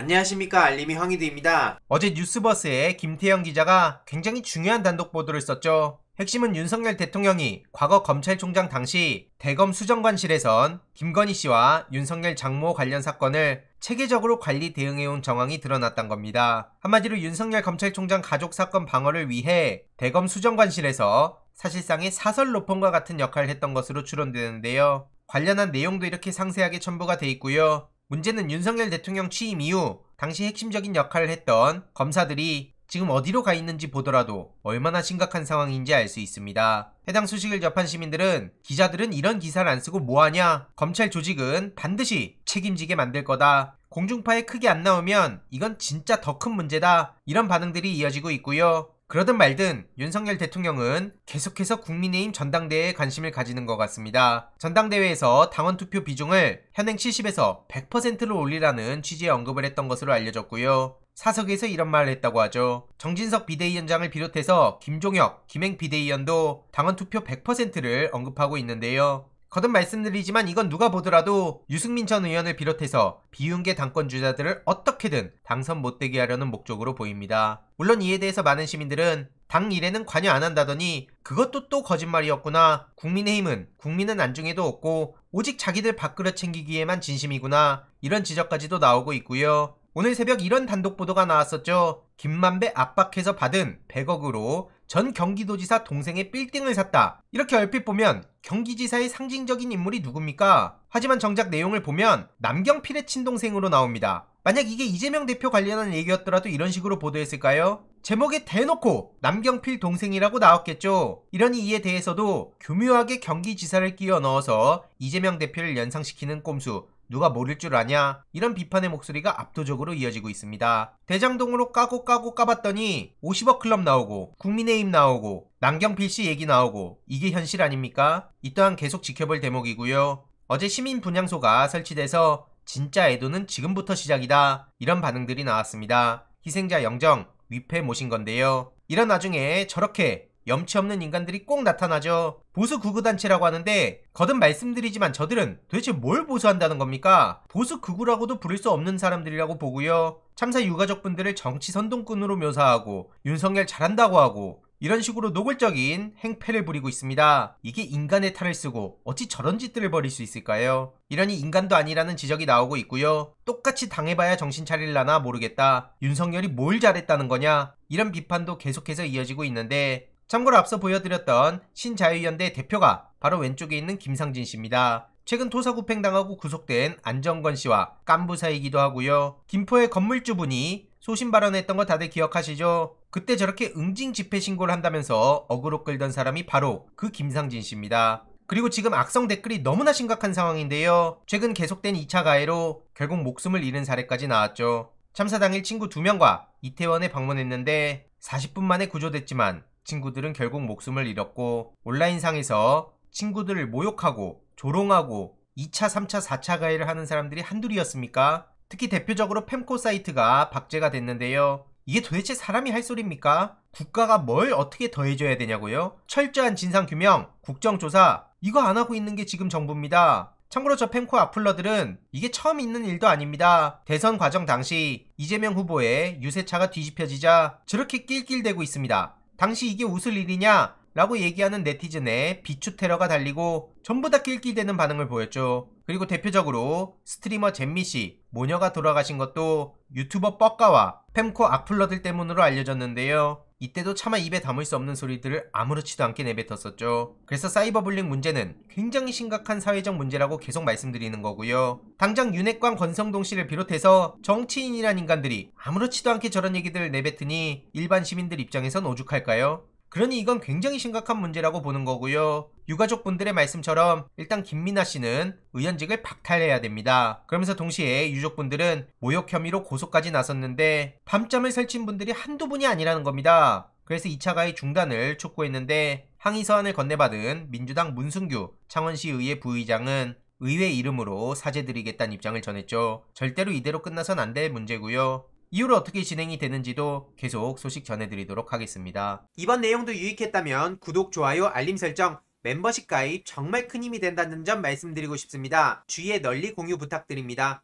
안녕하십니까, 알림이 황희두입니다. 어제 뉴스버스에 김태형 기자가 굉장히 중요한 단독 보도를 썼죠. 핵심은 윤석열 대통령이 과거 검찰총장 당시 대검 수정관실에선 김건희 씨와 윤석열 장모 관련 사건을 체계적으로 관리 대응해온 정황이 드러났던 겁니다. 한마디로 윤석열 검찰총장 가족 사건 방어를 위해 대검 수정관실에서 사실상의 사설 로펌과 같은 역할을 했던 것으로 추론되는데요. 관련한 내용도 이렇게 상세하게 첨부가 돼 있고요. 문제는 윤석열 대통령 취임 이후 당시 핵심적인 역할을 했던 검사들이 지금 어디로 가 있는지 보더라도 얼마나 심각한 상황인지 알 수 있습니다. 해당 소식을 접한 시민들은 기자들은 이런 기사를 안 쓰고 뭐하냐? 검찰 조직은 반드시 책임지게 만들 거다. 공중파에 크게 안 나오면 이건 진짜 더 큰 문제다. 이런 반응들이 이어지고 있고요. 그러든 말든 윤석열 대통령은 계속해서 국민의힘 전당대회에 관심을 가지는 것 같습니다. 전당대회에서 당원 투표 비중을 현행 70에서 100%로 올리라는 취지의 언급을 했던 것으로 알려졌고요. 사석에서 이런 말을 했다고 하죠. 정진석 비대위원장을 비롯해서 김종혁, 김행 비대위원도 당원 투표 100%를 언급하고 있는데요. 거듭 말씀드리지만 이건 누가 보더라도 유승민 전 의원을 비롯해서 비윤계 당권 주자들을 어떻게든 당선 못되게 하려는 목적으로 보입니다. 물론 이에 대해서 많은 시민들은 당 일에는 관여 안 한다더니 그것도 또 거짓말이었구나. 국민의힘은 국민은 안중에도 없고 오직 자기들 밥그릇 챙기기에만 진심이구나. 이런 지적까지도 나오고 있고요. 오늘 새벽 이런 단독 보도가 나왔었죠. 김만배 압박해서 받은 100억으로 전 경기도지사 동생의 빌딩을 샀다. 이렇게 얼핏 보면 경기지사의 상징적인 인물이 누굽니까? 하지만 정작 내용을 보면 남경필의 친동생으로 나옵니다. 만약 이게 이재명 대표 관련한 얘기였더라도 이런 식으로 보도했을까요? 제목에 대놓고 남경필 동생이라고 나왔겠죠. 이러니 이에 대해서도 교묘하게 경기지사를 끼워 넣어서 이재명 대표를 연상시키는 꼼수 누가 모를 줄 아냐? 이런 비판의 목소리가 압도적으로 이어지고 있습니다. 대장동으로 까고 까봤더니 50억 클럽 나오고 국민의힘 나오고 남경필씨 얘기 나오고 이게 현실 아닙니까? 이 또한 계속 지켜볼 대목이고요. 어제 시민 분향소가 설치돼서 진짜 애도는 지금부터 시작이다. 이런 반응들이 나왔습니다. 희생자 영정 위패 모신 건데요. 이런 와중에 저렇게 염치 없는 인간들이 꼭 나타나죠. 보수 구구단체라고 하는데 거듭 말씀드리지만 저들은 도대체 뭘 보수한다는 겁니까? 보수 구구라고도 부를 수 없는 사람들이라고 보고요. 참사 유가족분들을 정치 선동꾼으로 묘사하고 윤석열 잘한다고 하고 이런 식으로 노골적인 행패를 부리고 있습니다. 이게 인간의 탈을 쓰고 어찌 저런 짓들을 벌일 수 있을까요? 이러니 인간도 아니라는 지적이 나오고 있고요. 똑같이 당해봐야 정신 차릴라나 모르겠다. 윤석열이 뭘 잘했다는 거냐? 이런 비판도 계속해서 이어지고 있는데 참고로 앞서 보여드렸던 신자유연대 대표가 바로 왼쪽에 있는 김상진 씨입니다. 최근 토사구팽당하고 구속된 안정권 씨와 깐부 사이기도 하고요. 김포의 건물주분이 소신 발언했던 거 다들 기억하시죠? 그때 저렇게 응징 집회 신고를 한다면서 어그로 끌던 사람이 바로 그 김상진 씨입니다. 그리고 지금 악성 댓글이 너무나 심각한 상황인데요. 최근 계속된 2차 가해로 결국 목숨을 잃은 사례까지 나왔죠. 참사 당일 친구 2명과 이태원에 방문했는데 40분 만에 구조됐지만 친구들은 결국 목숨을 잃었고 온라인상에서 친구들을 모욕하고 조롱하고 2차, 3차, 4차 가해를 하는 사람들이 한둘이었습니까? 특히 대표적으로 펜코 사이트가 박제가 됐는데요. 이게 도대체 사람이 할 소리입니까? 국가가 뭘 어떻게 더 해줘야 되냐고요? 철저한 진상규명, 국정조사 이거 안 하고 있는 게 지금 정부입니다. 참고로 저 펜코 악플러들은 이게 처음 있는 일도 아닙니다. 대선 과정 당시 이재명 후보의 유세차가 뒤집혀지자 저렇게 낄낄대고 있습니다. 당시 이게 웃을 일이냐? 라고 얘기하는 네티즌의 비추 테러가 달리고 전부 다 낄낄대는 반응을 보였죠. 그리고 대표적으로 스트리머 잼미씨, 모녀가 돌아가신 것도 유튜버 뻑가와 펜코 악플러들 때문으로 알려졌는데요. 이때도 차마 입에 담을 수 없는 소리들을 아무렇지도 않게 내뱉었었죠. 그래서 사이버불링 문제는 굉장히 심각한 사회적 문제라고 계속 말씀드리는 거고요. 당장 윤핵관 권성동 씨를 비롯해서 정치인이란 인간들이 아무렇지도 않게 저런 얘기들을 내뱉으니 일반 시민들 입장에선 오죽할까요? 그러니 이건 굉장히 심각한 문제라고 보는 거고요. 유가족분들의 말씀처럼 일단 김민아 씨는 의원직을 박탈해야 됩니다. 그러면서 동시에 유족분들은 모욕 혐의로 고소까지 나섰는데 밤잠을 설친 분들이 한두 분이 아니라는 겁니다. 그래서 2차 가해 중단을 촉구했는데 항의 서한을 건네받은 민주당 문승규 창원시 의회 부의장은 의회 이름으로 사죄드리겠다는 입장을 전했죠. 절대로 이대로 끝나선 안 될 문제고요. 이후로 어떻게 진행이 되는지도 계속 소식 전해드리도록 하겠습니다. 이번 내용도 유익했다면 구독, 좋아요, 알림 설정, 멤버십 가입 정말 큰 힘이 된다는 점 말씀드리고 싶습니다. 주위에 널리 공유 부탁드립니다.